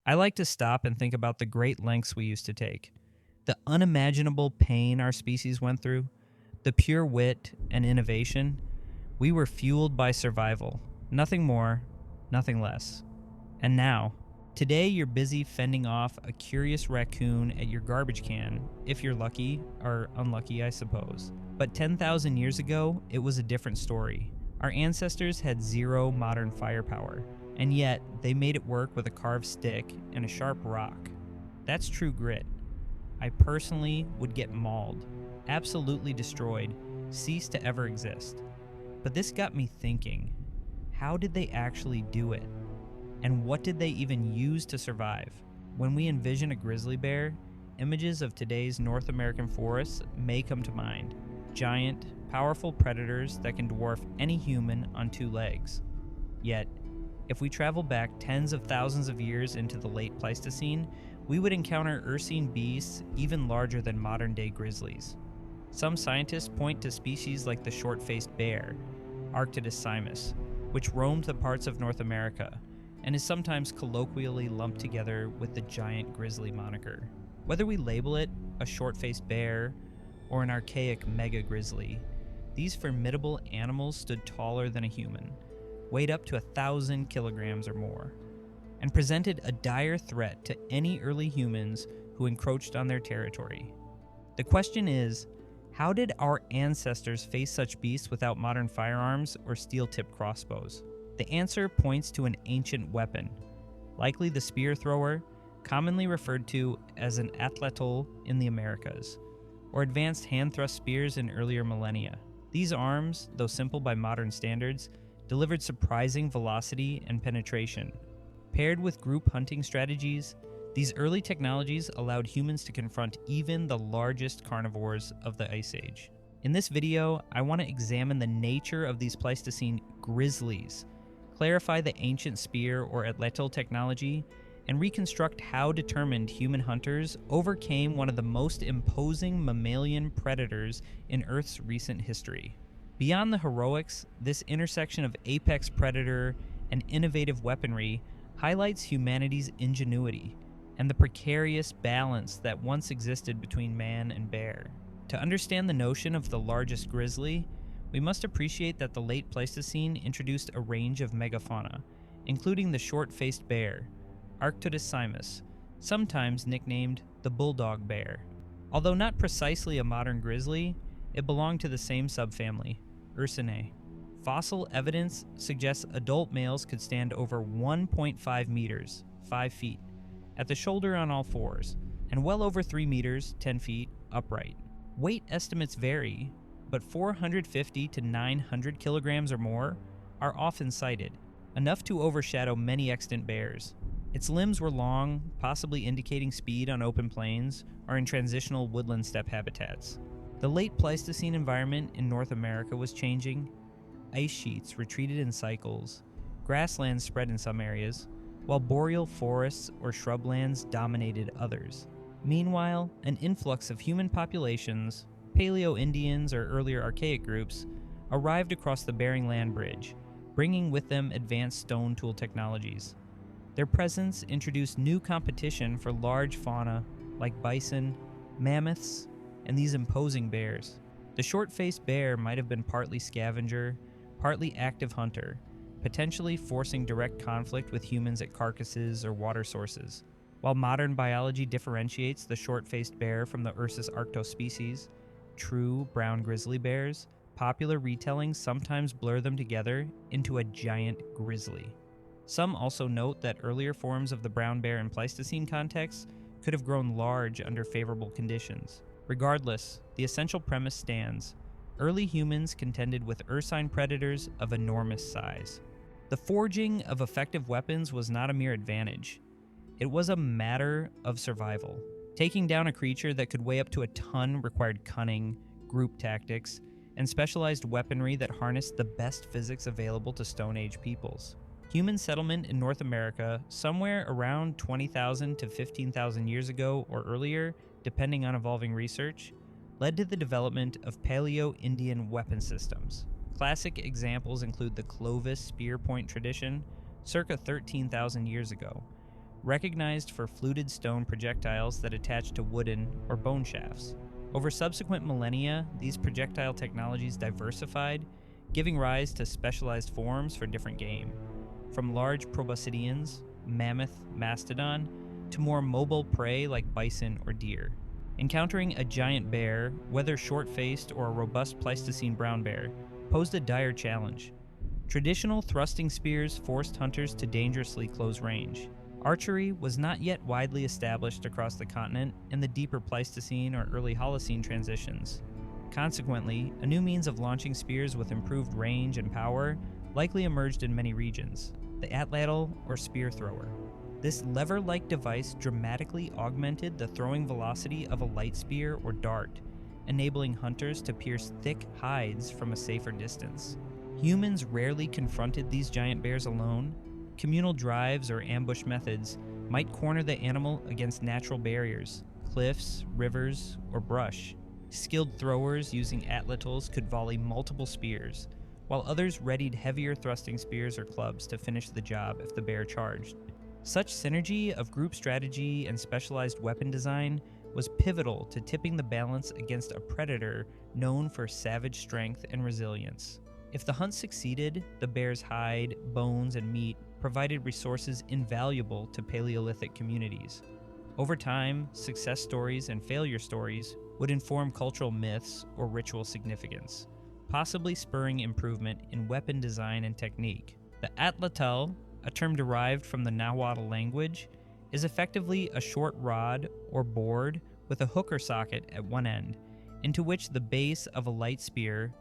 I like to stop and think about the great lengths we used to take, the unimaginable pain our species went through, the pure wit and innovation. We were fueled by survival, nothing more, nothing less. And now, today you're busy fending off a curious raccoon at your garbage can, if you're lucky, or unlucky, I suppose. But 10,000 years ago, it was a different story. Our ancestors had zero modern firepower, and yet they made it work with a carved stick and a sharp rock. That's true grit. I personally would get mauled, absolutely destroyed, cease to ever exist. But this got me thinking, how did they actually do it? And what did they even use to survive? When we envision a grizzly bear, images of today's North American forests may come to mind. Giant, powerful predators that can dwarf any human on two legs. Yet, if we travel back tens of thousands of years into the late Pleistocene, we would encounter ursine beasts even larger than modern-day grizzlies. Some scientists point to species like the short-faced bear, Arctodicimus, which roamed the parts of North America, and is sometimes colloquially lumped together with the giant grizzly moniker. Whether we label it a short-faced bear or an archaic mega-grizzly, these formidable animals stood taller than a human, weighed up to 1,000 kilograms or more, and presented a dire threat to any early humans who encroached on their territory. The question is, how did our ancestors face such beasts without modern firearms or steel-tipped crossbows? The answer points to an ancient weapon, likely the spear thrower, commonly referred to as an atlatl in the Americas, or advanced hand-thrust spears in earlier millennia. These arms, though simple by modern standards, delivered surprising velocity and penetration. Paired with group hunting strategies, these early technologies allowed humans to confront even the largest carnivores of the Ice Age. In this video, I want to examine the nature of these Pleistocene grizzlies, clarify the ancient spear or atlatl technology, and reconstruct how determined human hunters overcame one of the most imposing mammalian predators in Earth's recent history. Beyond the heroics, this intersection of apex predator and innovative weaponry highlights humanity's ingenuity and the precarious balance that once existed between man and bear. To understand the notion of the largest grizzly, we must appreciate that the late Pleistocene introduced a range of megafauna, including the short-faced bear, Arctodicimus, sometimes nicknamed the bulldog bear. Although not precisely a modern grizzly, it belonged to the same subfamily, Ursinae. Fossil evidence suggests adult males could stand over 1.5 meters, 5 feet, at the shoulder on all fours, and well over 3 meters, 10 feet, upright. Weight estimates vary, but 450 to 900 kilograms or more are often cited, enough to overshadow many extant bears. Its limbs were long, possibly indicating speed on open plains or in transitional woodland steppe habitats. The late Pleistocene environment in North America was changing. Ice sheets retreated in cycles, grasslands spread in some areas, while boreal forests or shrublands dominated others. Meanwhile, an influx of human populations, Paleo-Indians or earlier archaic groups, arrived across the Bering Land Bridge, bringing with them advanced stone tool technologies. Their presence introduced new competition for large fauna like bison, mammoths, and these imposing bears. The short-faced bear might have been partly scavenger, partly active hunter, potentially forcing direct conflict with humans at carcasses or water sources. While modern biology differentiates the short-faced bear from the Ursus arctos species, true brown grizzly bears, popular retellings sometimes blur them together into a giant grizzly. Some also note that earlier forms of the brown bear in Pleistocene contexts could have grown large under favorable conditions. Regardless, the essential premise stands. Early humans contended with ursine predators of enormous size. The forging of effective weapons was not a mere advantage. It was a matter of survival. Taking down a creature that could weigh up to a ton required cunning, group tactics, and specialized weaponry that harnessed the best physics available to Stone Age peoples. Human settlement in North America, somewhere around 20,000 to 15,000 years ago or earlier, depending on evolving research, led to the development of Paleo-Indian weapon systems. Classic examples include the Clovis spear point tradition, circa 13,000 years ago, recognized for fluted stone projectiles that attach to wooden or bone shafts. Over subsequent millennia, these projectile technologies diversified, giving rise to specialized forms for different game, from large proboscideans, mammoth, mastodon, to more mobile prey like bison or deer. Encountering a giant bear, whether short-faced or a robust Pleistocene brown bear, posed a dire challenge. Traditional thrusting spears forced hunters to dangerously close range. Archery was not yet widely established across the continent in the deeper Pleistocene or early Holocene transitions. Consequently, a new means of launching spears with improved range and power likely emerged in many regions, the atlatl or spear thrower. This lever-like device dramatically augmented the throwing velocity of a light spear or dart, enabling hunters to pierce thick hides from a safer distance. Humans rarely confronted these giant bears alone. Communal drives or ambush methods might corner the animal against natural barriers, cliffs, rivers, or brush. Skilled throwers using atlatls could volley multiple spears, while others readied heavier thrusting spears or clubs to finish the job if the bear charged. Such synergy of group strategy and specialized weapon design was pivotal to tipping the balance against a predator known for savage strength and resilience. If the hunt succeeded, the bear's hide, bones, and meat provided resources invaluable to Paleolithic communities. Over time, success stories and failure stories would inform cultural myths or ritual significance, possibly spurring improvement in weapon design and technique. The atlatl, a term derived from the Nahuatl language, is effectively a short rod or board with a hook or socket at one end, into which the base of a light spear,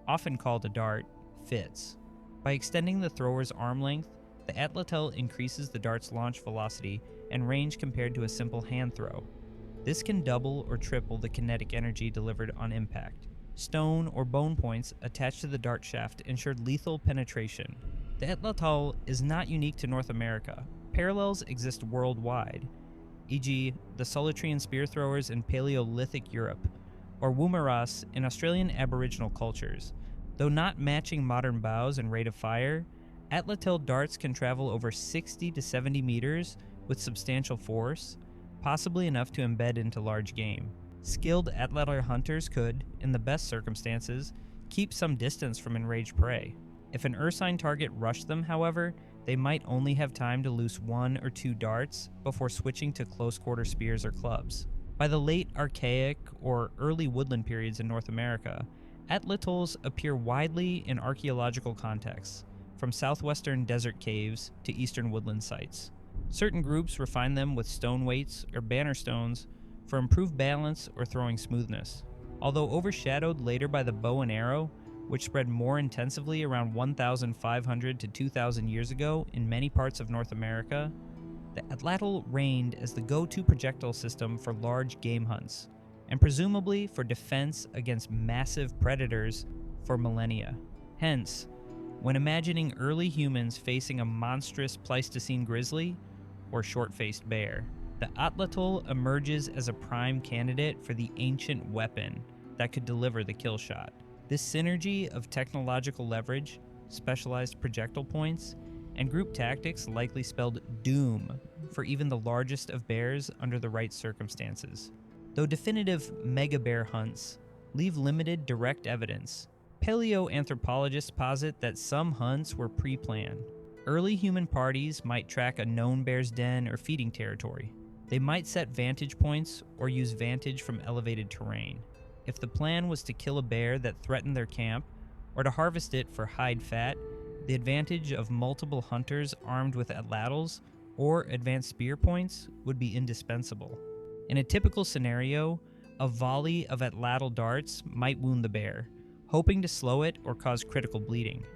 often called a dart, fits. By extending the thrower's arm length, the atlatl increases the dart's launch velocity and range compared to a simple hand throw. This can double or triple the kinetic energy delivered on impact. Stone or bone points attached to the dart shaft ensured lethal penetration. The atlatl is not unique to North America. Parallels exist worldwide, e.g. the Solitrean spear throwers in Paleolithic Europe, or Wumaras in Australian Aboriginal cultures. Though not matching modern bows and rate of fire, atlatl darts can travel over 60 to 70 meters with substantial force, possibly enough to embed into large game. Skilled atlatl hunters could, in the best circumstances, keep some distance from enraged prey. If an ursine target rushed them, however, they might only have time to loose one or two darts before switching to close-quarter spears or clubs. By the late Archaic or early woodland periods in North America, atlatls appear widely in archaeological contexts, from southwestern desert caves to eastern woodland sites. Certain groups refine them with stone weights or banner stones for improved balance or throwing smoothness. Although overshadowed later by the bow and arrow, which spread more intensively around 1,500 to 2,000 years ago in many parts of North America, the atlatl reigned as the go-to projectile system for large game hunts, and presumably for defense against massive predators for millennia. Hence, when imagining early humans facing a monstrous Pleistocene grizzly or short-faced bear, the atlatl emerges as a prime candidate for the ancient weapon that could deliver the kill shot. This synergy of technological leverage, specialized projectile points, and group tactics likely spelled doom for even the largest of bears under the right circumstances. Though definitive mega-bear hunts leave limited direct evidence, paleoanthropologists posit that some hunts were pre-planned. Early human parties might track a known bear's den or feeding territory. They might set vantage points or use vantage from elevated terrain. If the plan was to kill a bear that threatened their camp, or to harvest it for hide fat, the advantage of multiple hunters armed with atlatls or advanced spear points would be indispensable. In a typical scenario, a volley of atlatl darts might wound the bear, hoping to slow it or cause critical bleeding.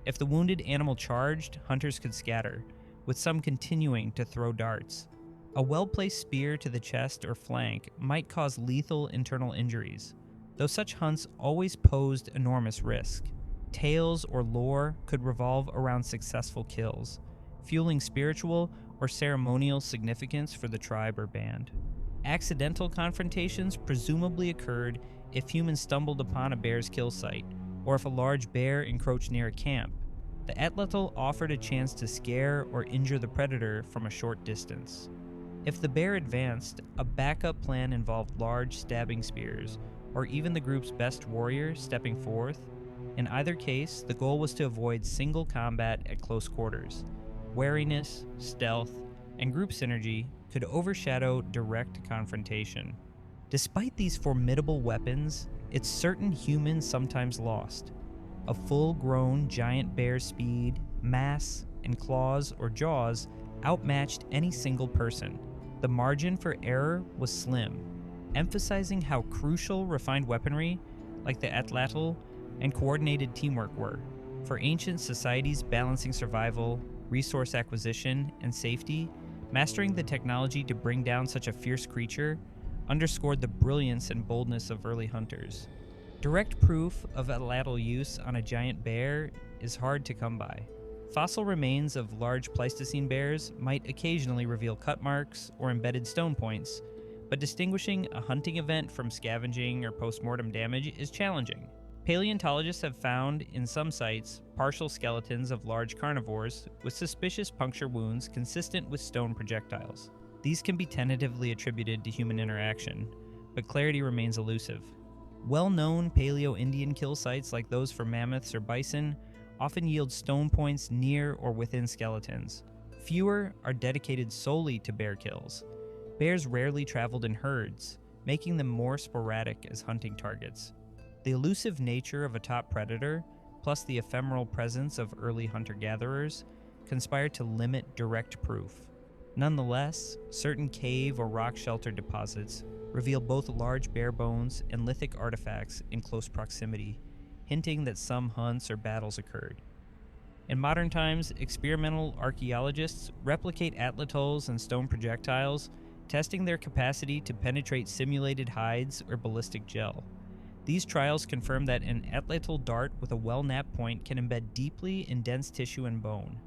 If the wounded animal charged, hunters could scatter, with some continuing to throw darts. A well-placed spear to the chest or flank might cause lethal internal injuries, though such hunts always posed enormous risk. Tales or lore could revolve around successful kills, fueling spiritual or ceremonial significance for the tribe or band. Accidental confrontations presumably occurred if humans stumbled upon a bear's kill site, or if a large bear encroached near a camp. The atlatl offered a chance to scare or injure the predator from a short distance. If the bear advanced, a backup plan involved large stabbing spears, or even the group's best warrior stepping forth. In either case, the goal was to avoid single combat at close quarters. Wariness, stealth, and group synergy could overshadow direct confrontation. Despite these formidable weapons, it's certain humans sometimes lost. A full-grown giant bear's speed, mass, and claws or jaws outmatched any single person. The margin for error was slim, emphasizing how crucial refined weaponry, like the atlatl, and coordinated teamwork were. For ancient societies balancing survival, resource acquisition, and safety, mastering the technology to bring down such a fierce creature underscored the brilliance and boldness of early hunters. Direct proof of atlatl use on a giant bear is hard to come by. Fossil remains of large Pleistocene bears might occasionally reveal cut marks or embedded stone points, but distinguishing a hunting event from scavenging or post-mortem damage is challenging. Paleontologists have found, in some sites, partial skeletons of large carnivores with suspicious puncture wounds consistent with stone projectiles. These can be tentatively attributed to human interaction, but clarity remains elusive. Well-known Paleo-Indian kill sites like those for mammoths or bison often yield stone points near or within skeletons. Fewer are dedicated solely to bear kills. Bears rarely traveled in herds, making them more sporadic as hunting targets. The elusive nature of a top predator, plus the ephemeral presence of early hunter-gatherers, conspired to limit direct proof. Nonetheless, certain cave or rock shelter deposits reveal both large bear bones and lithic artifacts in close proximity, hinting that some hunts or battles occurred. In modern times, experimental archaeologists replicate atlatls and stone projectiles, testing their capacity to penetrate simulated hides or ballistic gel. These trials confirm that an atlatl dart with a well-knapped point can embed deeply in dense tissue and bone.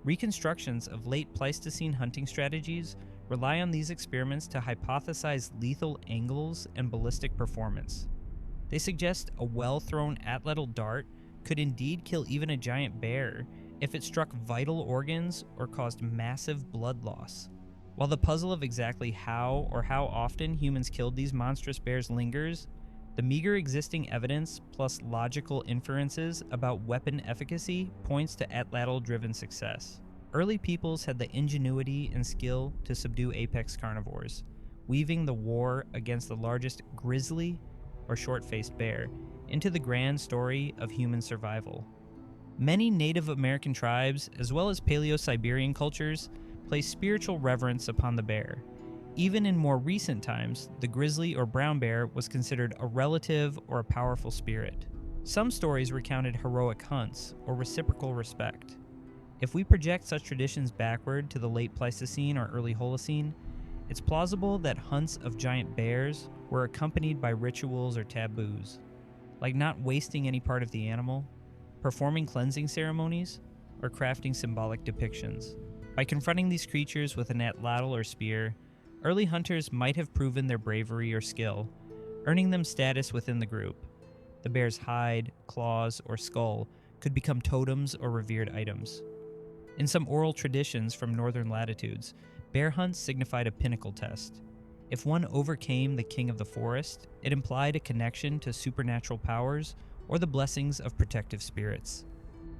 Reconstructions of late Pleistocene hunting strategies rely on these experiments to hypothesize lethal angles and ballistic performance. They suggest a well-thrown atlatl dart could indeed kill even a giant bear if it struck vital organs or caused massive blood loss. While the puzzle of exactly how or how often humans killed these monstrous bears lingers, the meager existing evidence plus logical inferences about weapon efficacy points to atlatl-driven success. Early peoples had the ingenuity and skill to subdue apex carnivores, weaving the war against the largest grizzly or short-faced bear into the grand story of human survival. Many Native American tribes, as well as Paleo-Siberian cultures, place spiritual reverence upon the bear. Even in more recent times, the grizzly or brown bear was considered a relative or a powerful spirit. Some stories recounted heroic hunts or reciprocal respect. If we project such traditions backward to the late Pleistocene or early Holocene, it's plausible that hunts of giant bears were accompanied by rituals or taboos, like not wasting any part of the animal, performing cleansing ceremonies, or crafting symbolic depictions. By confronting these creatures with an atlatl or spear, early hunters might have proven their bravery or skill, earning them status within the group. The bear's hide, claws, or skull could become totems or revered items. In some oral traditions from northern latitudes, bear hunts signified a pinnacle test. If one overcame the king of the forest, it implied a connection to supernatural powers or the blessings of protective spirits.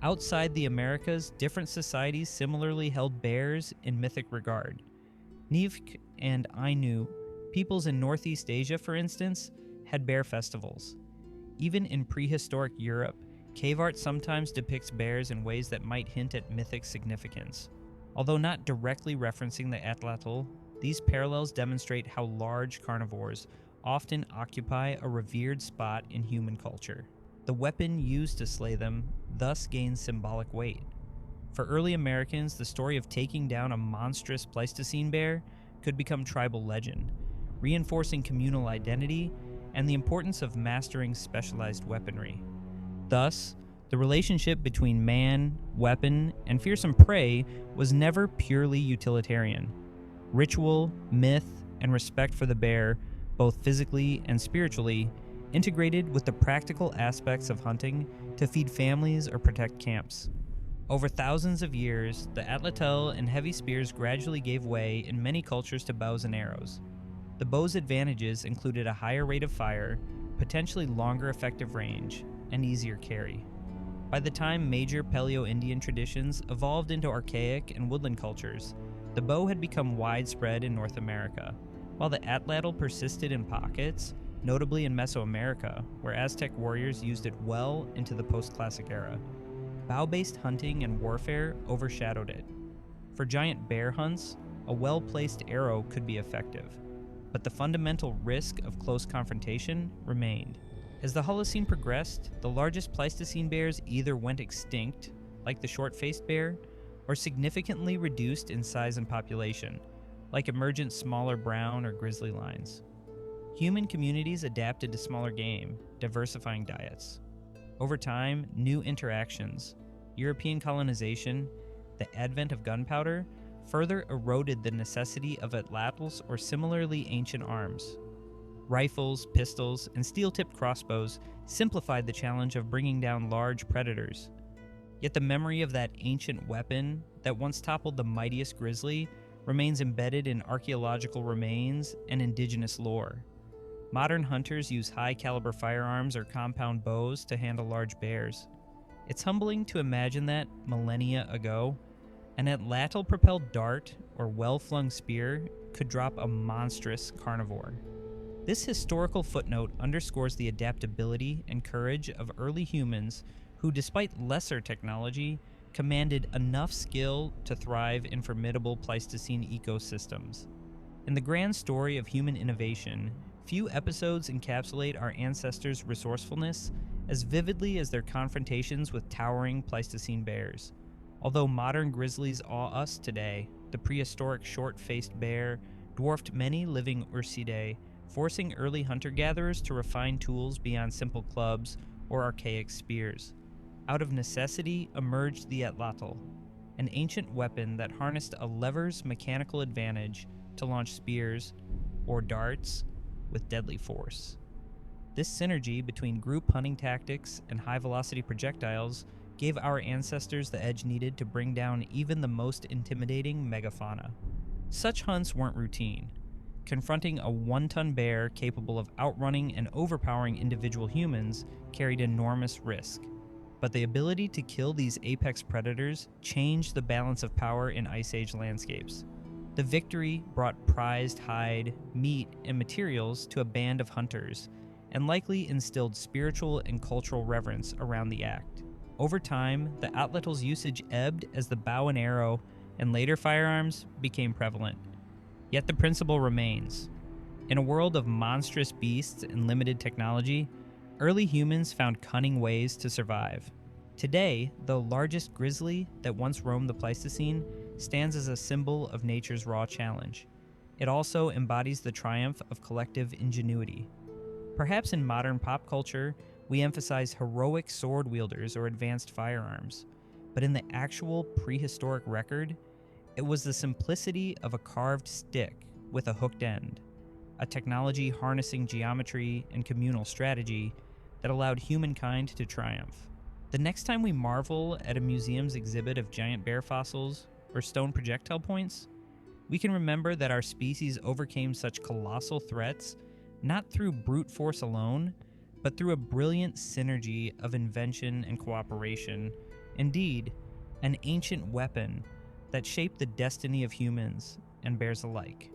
Outside the Americas, different societies similarly held bears in mythic regard. Nivk and Ainu, peoples in Northeast Asia, for instance, had bear festivals. Even in prehistoric Europe, cave art sometimes depicts bears in ways that might hint at mythic significance. Although not directly referencing the atlatl, these parallels demonstrate how large carnivores often occupy a revered spot in human culture. The weapon used to slay them thus gains symbolic weight. For early Americans, the story of taking down a monstrous Pleistocene bear could become tribal legend, reinforcing communal identity and the importance of mastering specialized weaponry. Thus, the relationship between man, weapon, and fearsome prey was never purely utilitarian. Ritual, myth, and respect for the bear, both physically and spiritually, integrated with the practical aspects of hunting to feed families or protect camps. Over thousands of years, the atlatl and heavy spears gradually gave way in many cultures to bows and arrows. The bow's advantages included a higher rate of fire, potentially longer effective range, and easier carry. By the time major Paleo-Indian traditions evolved into archaic and woodland cultures, the bow had become widespread in North America, while the atlatl persisted in pockets, notably in Mesoamerica, where Aztec warriors used it well into the post-classic era. Bow-based hunting and warfare overshadowed it. For giant bear hunts, a well-placed arrow could be effective, but the fundamental risk of close confrontation remained. As the Holocene progressed, the largest Pleistocene bears either went extinct, like the short-faced bear, or significantly reduced in size and population, like emergent smaller brown or grizzly lions. Human communities adapted to smaller game, diversifying diets. Over time, new interactions, European colonization, the advent of gunpowder, further eroded the necessity of atlatls or similarly ancient arms. Rifles, pistols, and steel-tipped crossbows simplified the challenge of bringing down large predators. Yet the memory of that ancient weapon that once toppled the mightiest grizzly remains embedded in archaeological remains and indigenous lore. Modern hunters use high-caliber firearms or compound bows to handle large bears. It's humbling to imagine that, millennia ago, an atlatl-propelled dart or well-flung spear could drop a monstrous carnivore. This historical footnote underscores the adaptability and courage of early humans who, despite lesser technology, commanded enough skill to thrive in formidable Pleistocene ecosystems. In the grand story of human innovation, few episodes encapsulate our ancestors' resourcefulness as vividly as their confrontations with towering Pleistocene bears. Although modern grizzlies awe us today, the prehistoric short-faced bear dwarfed many living Ursidae, forcing early hunter-gatherers to refine tools beyond simple clubs or archaic spears. Out of necessity emerged the atlatl, an ancient weapon that harnessed a lever's mechanical advantage to launch spears, or darts, with deadly force. This synergy between group hunting tactics and high-velocity projectiles gave our ancestors the edge needed to bring down even the most intimidating Mega-fauna. Such hunts weren't routine. Confronting a one-ton bear capable of outrunning and overpowering individual humans carried enormous risk. But the ability to kill these apex predators changed the balance of power in Ice Age landscapes. The victory brought prized hide, meat, and materials to a band of hunters, and likely instilled spiritual and cultural reverence around the act. Over time, the atlatl's usage ebbed as the bow and arrow and later firearms became prevalent. Yet the principle remains. In a world of monstrous beasts and limited technology, early humans found cunning ways to survive. Today, the largest grizzly that once roamed the Pleistocene stands as a symbol of nature's raw challenge. It also embodies the triumph of collective ingenuity. Perhaps in modern pop culture, we emphasize heroic sword wielders or advanced firearms, but in the actual prehistoric record, it was the simplicity of a carved stick with a hooked end, a technology harnessing geometry and communal strategy that allowed humankind to triumph. The next time we marvel at a museum's exhibit of giant bear fossils or stone projectile points, we can remember that our species overcame such colossal threats not through brute force alone, but through a brilliant synergy of invention and cooperation, indeed, an ancient weapon that shaped the destiny of humans and bears alike.